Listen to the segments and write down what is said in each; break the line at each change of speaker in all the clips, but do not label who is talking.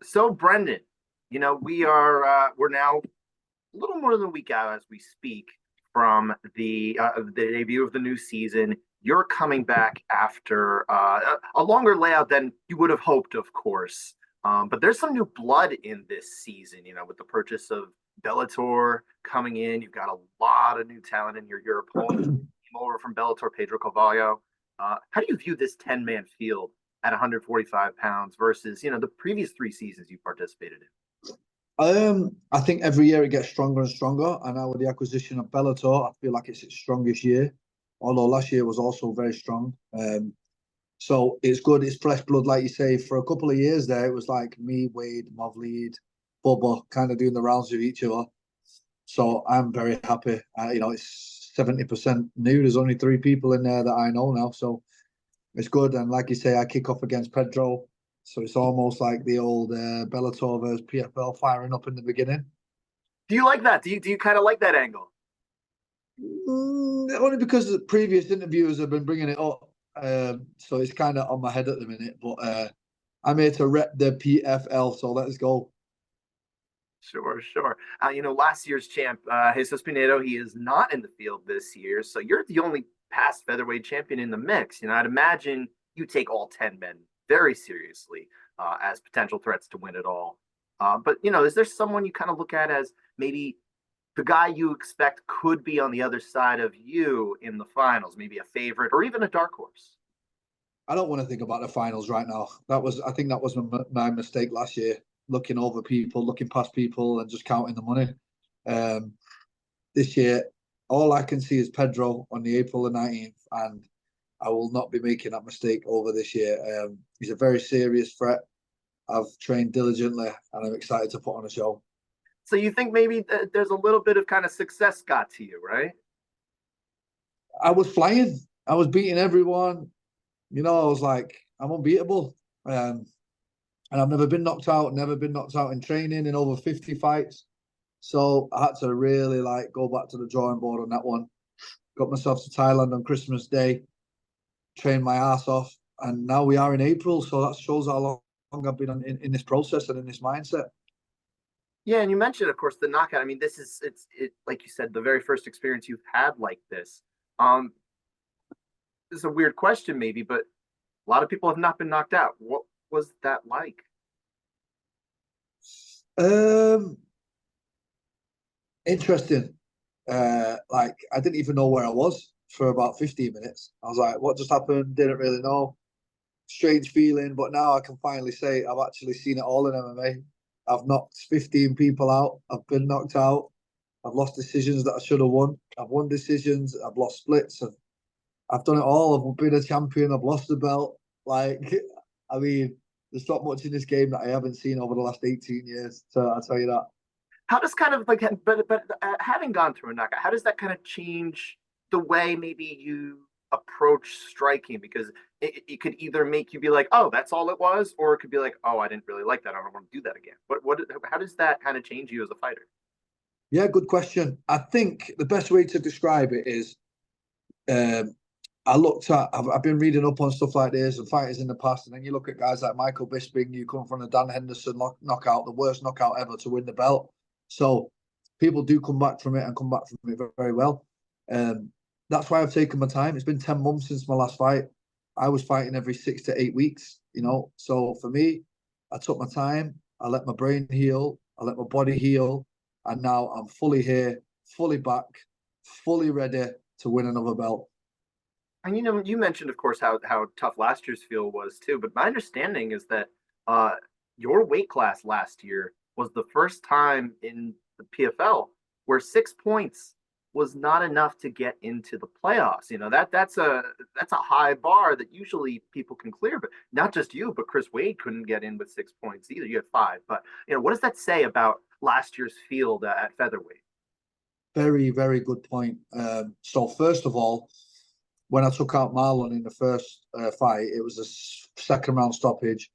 So Brendan, we're now a little more than a week out as we speak from the debut of the new season. You're coming back after a longer layout than you would have hoped, of course. But there's some new blood in this season, with the purchase of Bellator coming in. You've got a lot of new talent in your opponent came over from Bellator, Pedro Carvalho. How do you view this 10-man field at 145 pounds versus, the previous 3 seasons you participated in?
I think every year it gets stronger and stronger. And now with the acquisition of Bellator, I feel like it's its strongest year. Although last year was also very strong. So it's good. It's fresh blood, like you say. For a couple of years there, it was like me, Wade, Movlead, Bubba, kind of doing the rounds with each other. So I'm very happy. It's 70% new. There's only 3 people in there that I know now. So it's good. And like you say, I kick off against Pedro. So it's almost like the old Bellator versus PFL firing up in the beginning.
Do you like that? Do you kind of like that angle?
Only because the previous interviewers have been bringing it up. So it's kind of on my head at the minute. But I'm here to rep the PFL, so let's go.
Sure. Last year's champ, Jesus Pinedo, he is not in the field this year. So you're the only past featherweight champion in the mix. I'd imagine you take all 10 men very seriously as potential threats to win it all. But is there someone you kind of look at as maybe the guy you expect could be on the other side of you in the finals, maybe a favorite or even a dark horse?
I don't want to think about the finals right now. I think that was my mistake last year, looking over people, looking past people and just counting the money. This year, all I can see is Pedro on the April the 19th, and I will not be making that mistake over this year. He's a very serious threat. I've trained diligently, and I'm excited to put on a show.
So you think maybe there's a little bit of kind of success got to you, right?
I was flying. I was beating everyone. I was like, I'm unbeatable. And I've never been knocked out in training in over 50 fights. So I had to really go back to the drawing board on that one. Got myself to Thailand on Christmas Day, trained my ass off. And now we are in April. So that shows how long I've been in this process and in this mindset.
Yeah, and you mentioned, of course, the knockout. I mean, it's like you said, the very first experience you've had like this. This is a weird question, maybe, but a lot of people have not been knocked out. What was that like?
Interesting. I didn't even know where I was for about 15 minutes. I was like, what just happened? Didn't really know. Strange feeling, but now I can finally say I've actually seen it all in MMA. I've knocked 15 people out. I've been knocked out. I've lost decisions that I should have won. I've won decisions. I've lost splits. I've done it all. I've been a champion. I've lost the belt. There's not much in this game that I haven't seen over the last 18 years. So I'll tell you that.
How does having gone through a knockout, how does that kind of change the way maybe you approach striking? Because it could either make you be like, oh, that's all it was, or it could be like, oh, I didn't really like that. I don't want to do that again. How does that kind of change you as a fighter?
Yeah, good question. I think the best way to describe it is, I've been reading up on stuff like this and fighters in the past, and then you look at guys like Michael Bisping, you come from the Dan Henderson knockout, the worst knockout ever to win the belt. So people do come back from it and come back from it very, very well. That's why I've taken my time. It's been 10 months since my last fight. I was fighting every 6 to 8 weeks, So for me, I took my time. I let my brain heal. I let my body heal. And now I'm fully here, fully back, fully ready to win another belt.
And you mentioned, of course, how tough last year's field was too. But my understanding is that your weight class last year was the first time in the PFL where 6 points was not enough to get into the playoffs. That's a high bar that usually people can clear, but not just you, but Chris Wade couldn't get in with 6 points either. You had 5, but what does that say about last year's field at featherweight?
Very, very good point. So first of all, when I took out Marlon in the first fight, it was a second round stoppage.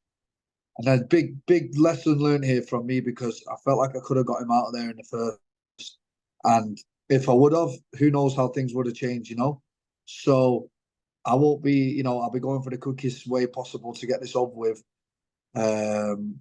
And then big lesson learned here from me, because I felt like I could have got him out of there in the first. And if I would have, who knows how things would have changed, So I won't be, I'll be going for the quickest way possible to get this over with.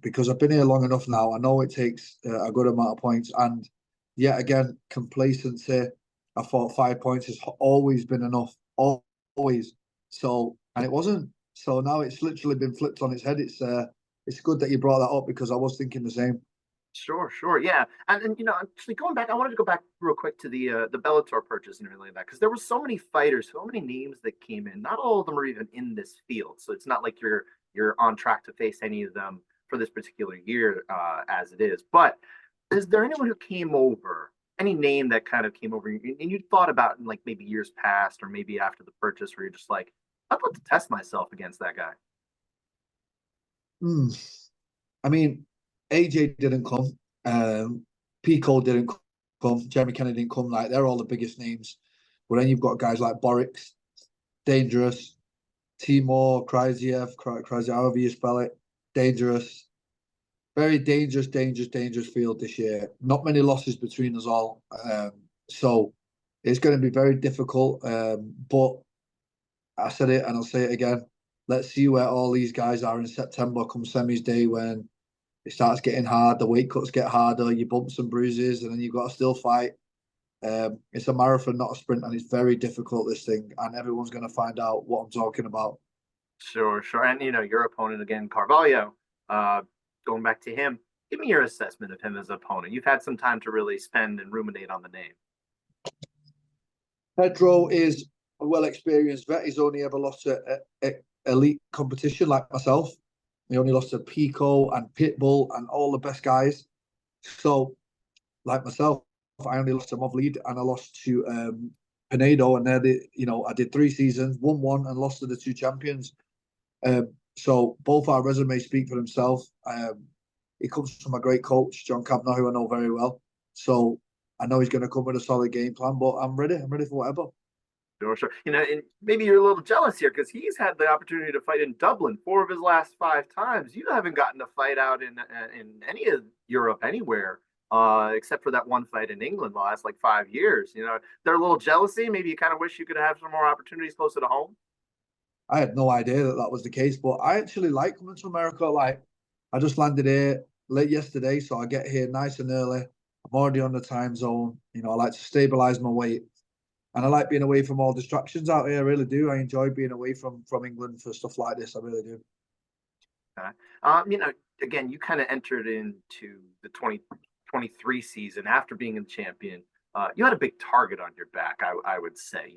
because I've been here long enough now. I know it takes a good amount of points, and yet again, complacency. I thought 5 points has always been enough, always. So, and it wasn't. So now it's literally been flipped on its head. It's good that you brought that up because I was thinking the same.
Sure, sure, yeah, and actually going back, I wanted to go back real quick to the Bellator purchase and everything like that because there were so many fighters, so many names that came in. Not all of them are even in this field, so it's not like you're on track to face any of them for this particular year as it is. But is there anyone who came over, any name that kind of came over and you thought about in like maybe years past or maybe after the purchase where you're just like, I'd love to test myself against that guy?
Hmm. I mean, AJ didn't come. Pico didn't come. Jeremy Kennedy didn't come. Like they're all the biggest names. But then you've got guys like Borix, Dangerous, Timur, Krajiev, however you spell it, Dangerous. Very dangerous field this year. Not many losses between us all. So it's going to be very difficult. But I said it and I'll say it again. Let's see where all these guys are in September come semis day when it starts getting hard, the weight cuts get harder, you bump some bruises, and then you've got to still fight. It's a marathon, not a sprint, and it's very difficult, this thing, and everyone's going to find out what I'm talking about.
Sure, sure. And your opponent again, Carvalho, uh, going back to him, give me your assessment of him as an opponent. You've had some time to really spend and ruminate on the name.
Pedro is a well-experienced vet. He's only ever lost to elite competition like myself. He only lost to Pico and Pitbull and all the best guys. So, like myself, I only lost to Mov Lead and I lost to Pinedo, and I did 3 seasons, won one, and lost to the two champions. So both our resumes speak for themselves. He comes from a great coach, John Kavanagh, who I know very well. So I know he's going to come with a solid game plan, but I'm ready. I'm ready for whatever.
Sure, sure. And maybe you're a little jealous here because he's had the opportunity to fight in Dublin 4 of his last 5 times. You haven't gotten to fight out in any of Europe anywhere, except for that one fight in England the last like 5 years. They're a little jealousy. Maybe you kind of wish you could have some more opportunities closer to home.
I had no idea that that was the case, but I actually like coming to America. Like, I just landed here late yesterday, so I get here nice and early. I'm already on the time zone. I like to stabilize my weight. And I like being away from all distractions out here. I really do. I enjoy being away from England for stuff like this. I really do.
Okay. Again, you kind of entered into the 2023 season after being a champion. You had a big target on your back, I would say.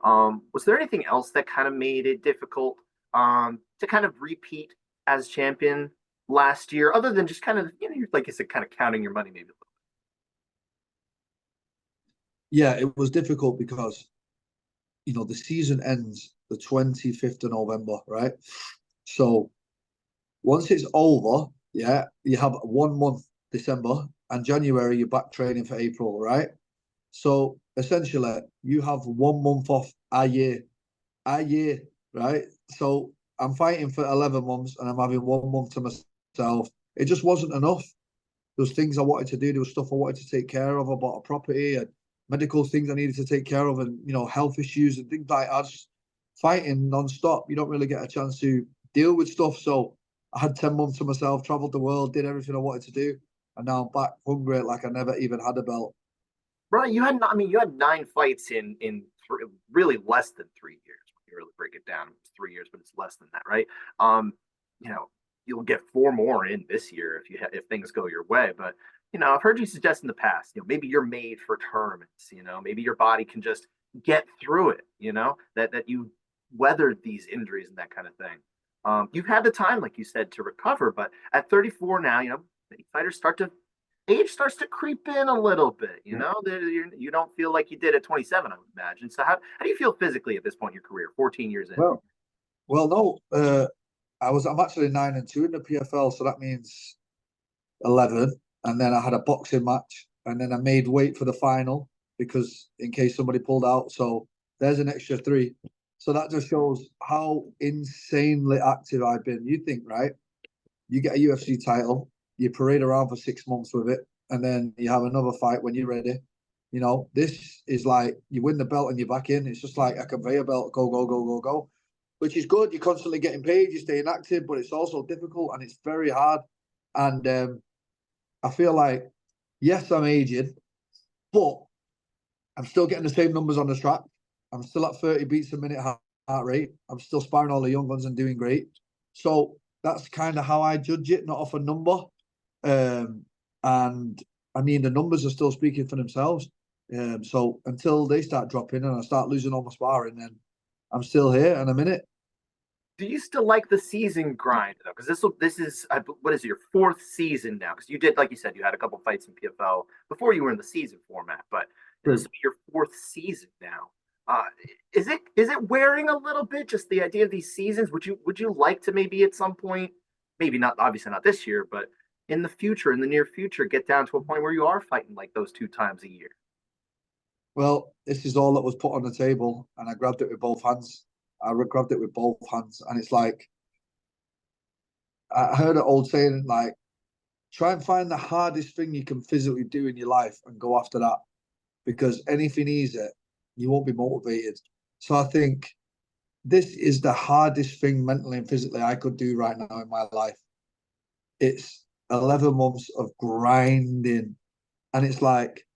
Was there anything else that kind of made it difficult to kind of repeat as champion last year, other than just kind of, like you said, kind of counting your money maybe a
Yeah, it was difficult because, the season ends the 25th of November, right? So once it's over, yeah, you have 1 month, December, and January, you're back training for April, right? So essentially, you have 1 month off a year, right? So I'm fighting for 11 months and I'm having 1 month to myself. It just wasn't enough. There was things I wanted to do. There was stuff I wanted to take care of. I bought a property and medical things I needed to take care of, and health issues and things like that. Just fighting non-stop. You don't really get a chance to deal with stuff. So I had 10 months to myself, traveled the world, did everything I wanted to do, and now I'm back hungry like I never even had a belt.
right, you had 9 fights really less than 3 years. When you really break it down, it's 3 years, but it's less than that, right? You know, you'll get 4 more in this year if things go your way. But I've heard you suggest in the past, maybe you're made for tournaments. Maybe your body can just get through it. That you weathered these injuries and that kind of thing. You've had the time, like you said, to recover, but at 34 now, many fighters age starts to creep in a little bit. You don't feel like you did at 27, I would imagine. So how do you feel physically at this point in your career, 14 years in?
Well, no. I'm actually 9-2 in the PFL, so that means 11. And then I had a boxing match, and then I made weight for the final because in case somebody pulled out. So there's an extra 3. So that just shows how insanely active I've been. You think, right? You get a UFC title, you parade around for 6 months with it, and then you have another fight when you're ready. This is like you win the belt and you're back in. It's just like a conveyor belt, go, go, go, go, go. which is good. You're constantly getting paid, you're staying active, but it's also difficult and it's very hard. And I feel like, yes, I'm aging, but I'm still getting the same numbers on the track. I'm still at 30 beats a minute heart rate. I'm still sparring all the young ones and doing great. So that's kind of how I judge it, not off a number. And I mean, the numbers are still speaking for themselves. So until they start dropping and I start losing all my sparring, then I'm still here and I'm in it.
Do you still like the season grind though? Because this is what is it, your fourth season now? Because you did, like you said, you had a couple fights in PFL before you were in the season format, but this will be your fourth season now. Uh, is it wearing a little bit? Just the idea of these seasons. Would you like to maybe at some point, maybe not, obviously not this year, but in the future, in the near future, get down to a point where you are fighting like those 2 times a year?
Well, this is all that was put on the table, and I grabbed it with both hands. I grabbed it with both hands, and it's like I heard an old saying, like, try and find the hardest thing you can physically do in your life and go after that, because anything easy, you won't be motivated. So I think this is the hardest thing mentally and physically I could do right now in my life. It's 11 months of grinding, and it's like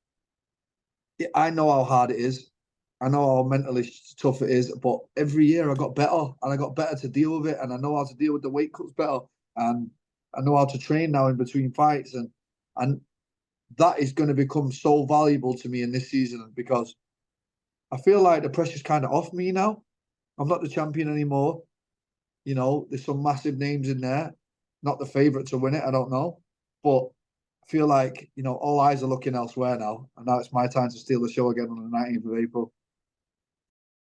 I know how hard it is. I know how mentally tough it is, but every year I got better and I got better to deal with it. And I know how to deal with the weight cuts better. And I know how to train now in between fights. And that is going to become so valuable to me in this season because I feel like the pressure's kind of off me now. I'm not the champion anymore. You know, there's some massive names in there. Not the favourite to win it, I don't know. But I feel like, all eyes are looking elsewhere now. And now it's my time to steal the show again on the 19th of April.